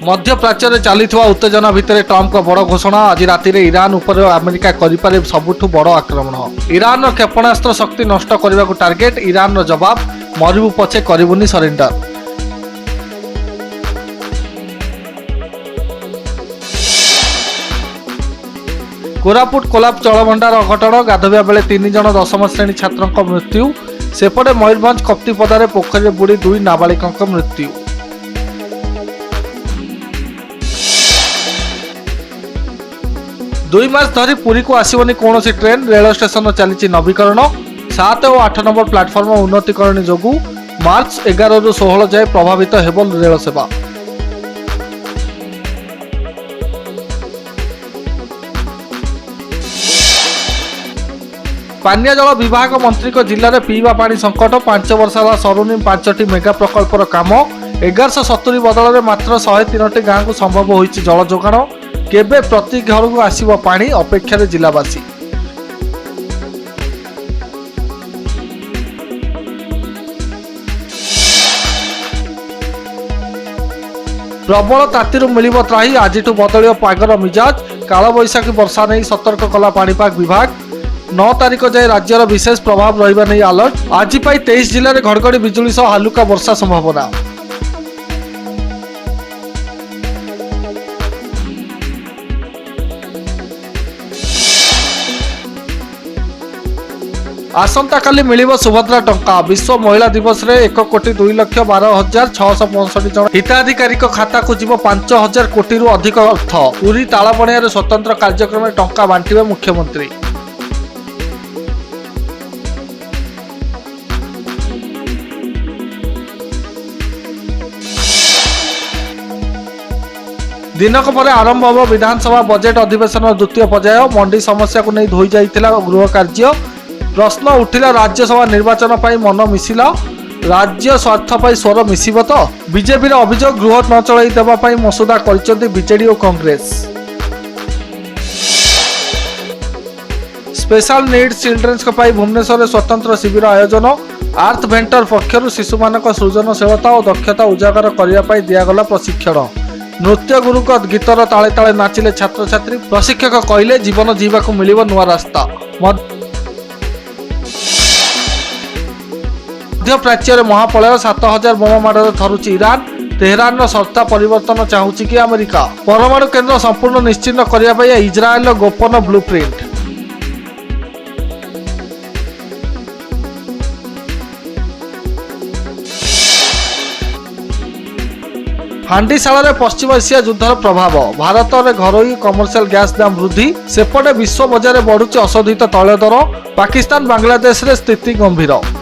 मध्यप्राच्य चलता उत्तेजना भितर ट्रम्प बड़ घोषणा। आज राति ईरान उपर अमेरिका करिपारे सबुठु बड़ आक्रमण। ईरान क्षेपणास्त्र शक्ति नष्ट करने को टार्गेट। ईरान जवाब मरिबु पछे करिबुनी सरेंडर। कोरापुट कोलाप जलभंडार अघटन। गाधोया बेले 3 जन 10म श्रेणी छात्रों मृत्यु। सेपटे मयूरभंज कप्तिपदारे पोखरी बुड़ी 2 नाबालिकांक मृत्यु। दुई मास धरी पुरी को आसवनी कौन ट्रेन। रेल स्टेशन चली नवीकरण। 7 और 8 नंबर प्लाटफर्म उन्नतीकरण जोगु मार्च 11 रु 16 जाए प्रभावित हेब रेल सेवा। पानीय जल विभाग मंत्री को जिले में पीवा पानी संकट। 5 वर्ष है सरुनी 5टी मेगा प्रकल्पर काम। 1170 बदल में मात्र 103टी गाँव को संभव होइछि जल जोगाण। केबे प्रति घर को आसिबो पानी अपेक्षा जिलावासी। प्रबल तातीरु मिलिबो त्राही। आजिठु बदलियो पागर मिजाज। कालबैशाखी वर्षा नहीं सतर्क कला पाणीपाग विभाग। 9 तारिख जाए राज्यर विशेष प्रभाव रहिबा नहीं अलर्ट। आज 23 जिले में घड़घड़ी बिजुली सह हालुका वर्षा संभावना। आसंता काली मिलिबो सुभद्रा टंका। विश्व महिला दिवस रे 1,02,12,665 जन हिताधिकारी खाता को जीव 5,000 कोटी रु अधिक अर्थ। पूरी तालाबणिया स्वतंत्र कार्यक्रम में टंका बांटिबे मुख्यमंत्री। दिनक पर आरंभ हो विधानसभा बजेट अधिवेशन द्वितीय पर्याय। मंडी समस्या को नहीं धोई जाइथिला गृह कार्य। प्रश्न उठिला राज्यसभा निर्वाचन पर मन मिसिला। राज्य स्वार्थ पर स्वर मिसिब तो। बीजेपी अभियोग गृह न चलाई देवाई मसुदा कर बीजेडी और Congress. Special needs childrens Bhubaneswar में स्वतंत्र शिविर आयोजन। आर्थ भेंटर पक्षर शिशु मान सृजनशीलता और दक्षता उजागर करने दिगला प्रशिक्षण। नृत्य गुरु गीतर ताले ताले नाचिले छात्र छात्री। प्रशिक्षक कहले जीवन जीवा को मिलिबो नुआ रास्ता। मध्यप्राच्य महाप्रलय। 7,000 बोमा माड़े थरुची ईरान। तेहरान सर्ता परिवर्तन चाहूची कि अमेरिका। परमाणु केन्द्र संपूर्ण निश्चिन्न करने इजराएल गोपन ब्लूप्रिंट। हांडीशाला पश्चिम एशिया युद्धर प्रभाव। भारत में घरोई कमर्शियल गैस दाम वृद्धि। सेपटे विश्व बजार बढ़ुची अशोधित तैल दर। पाकिस्तान बांग्लादेश रे स्थिति गंभीर।